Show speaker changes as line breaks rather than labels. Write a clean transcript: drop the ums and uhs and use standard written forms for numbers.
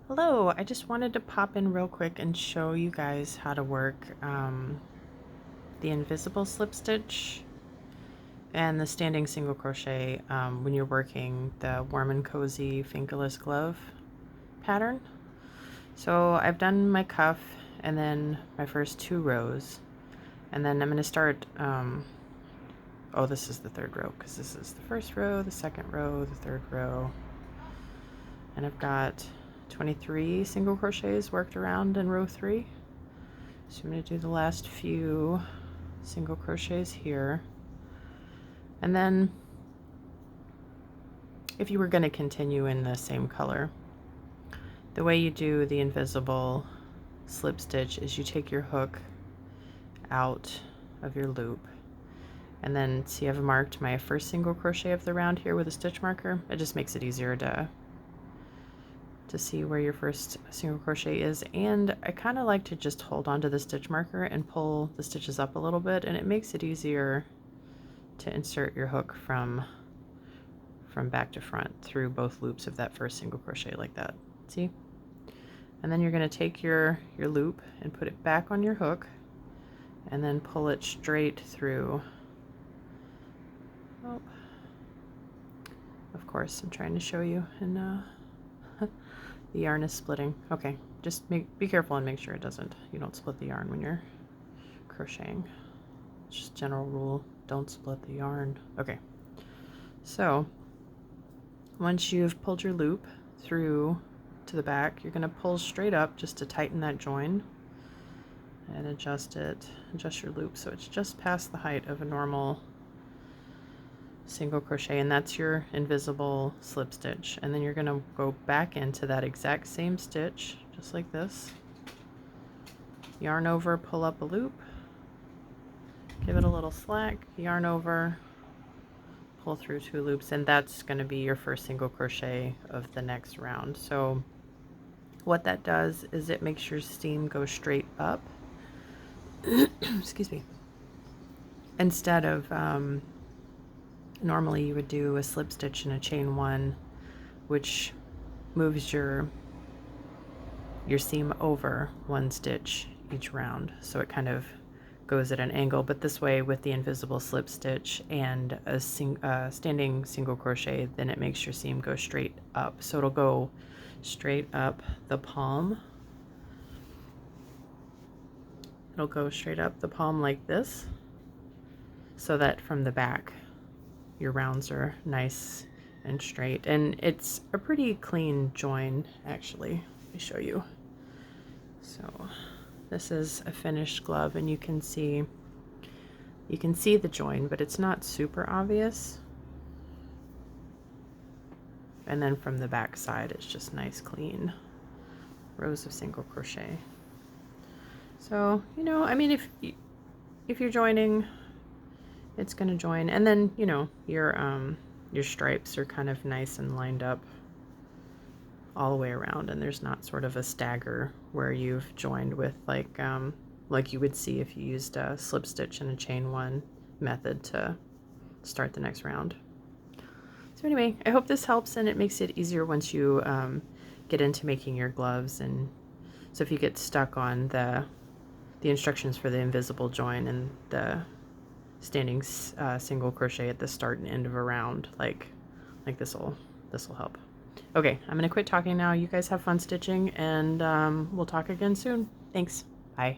Hello, I just wanted to pop in real quick and show you guys how to work the invisible slip stitch and the standing single crochet when you're working the warm and cozy fingerless glove pattern. So I've done my cuff and then my first 2 rows, and then I'm going to start oh, this is the 3rd row because this is the 1st row, the 2nd row, the 3rd row, and I've got 23 single crochets worked around in row 3. So I'm going to do the last few single crochets here. And then if you were going to continue in the same color, the way you do the invisible slip stitch is you take your hook out of your loop, and then see I've marked my first single crochet of the round here with a stitch marker. It just makes it easier to see where your first single crochet is, and I kind of like to just hold on to the stitch marker and pull the stitches up a little bit, and it makes it easier to insert your hook from back to front through both loops of that first single crochet like that. See? And then you're going to take your loop and put it back on your hook and then pull it straight through. Oh, of course I'm trying to show you, and the yarn is splitting. Okay, just be careful and make sure you don't split the yarn when you're crocheting. It's just general rule, don't split the yarn. Okay, so once you've pulled your loop through to the back, you're going to pull straight up just to tighten that join and adjust your loop so it's just past the height of a normal single crochet, and that's your invisible slip stitch. And then you're going to go back into that exact same stitch just like this, yarn over, pull up a loop, give it a little slack, yarn over, pull through 2 loops, and that's going to be your first single crochet of the next round. So what that does is it makes your seam go straight up excuse me, instead of normally you would do a slip stitch and a chain 1, which moves your seam over 1 stitch each round, so it kind of goes at an angle. But this way, with the invisible slip stitch and a standing single crochet, then it makes your seam go straight up, so it'll go straight up the palm. It'll go straight up the palm like this, so that from the back your rounds are nice and straight, and it's a pretty clean join actually. Let me show you. So this is a finished glove, and you can see the join, but it's not super obvious. And then from the back side it's just nice clean rows of single crochet. So, you know, I mean, if you're joining, it's going to join, and then, you know, your stripes are kind of nice and lined up all the way around, and there's not sort of a stagger where you've joined with like you would see if you used a slip stitch and a chain 1 method to start the next round. So anyway, I hope this helps, and it makes it easier once you get into making your gloves. And so if you get stuck on the instructions for the invisible join and the standing single crochet at the start and end of a round, like this will help. Okay, I'm gonna quit talking now. You guys have fun stitching, and we'll talk again soon. Thanks. Bye.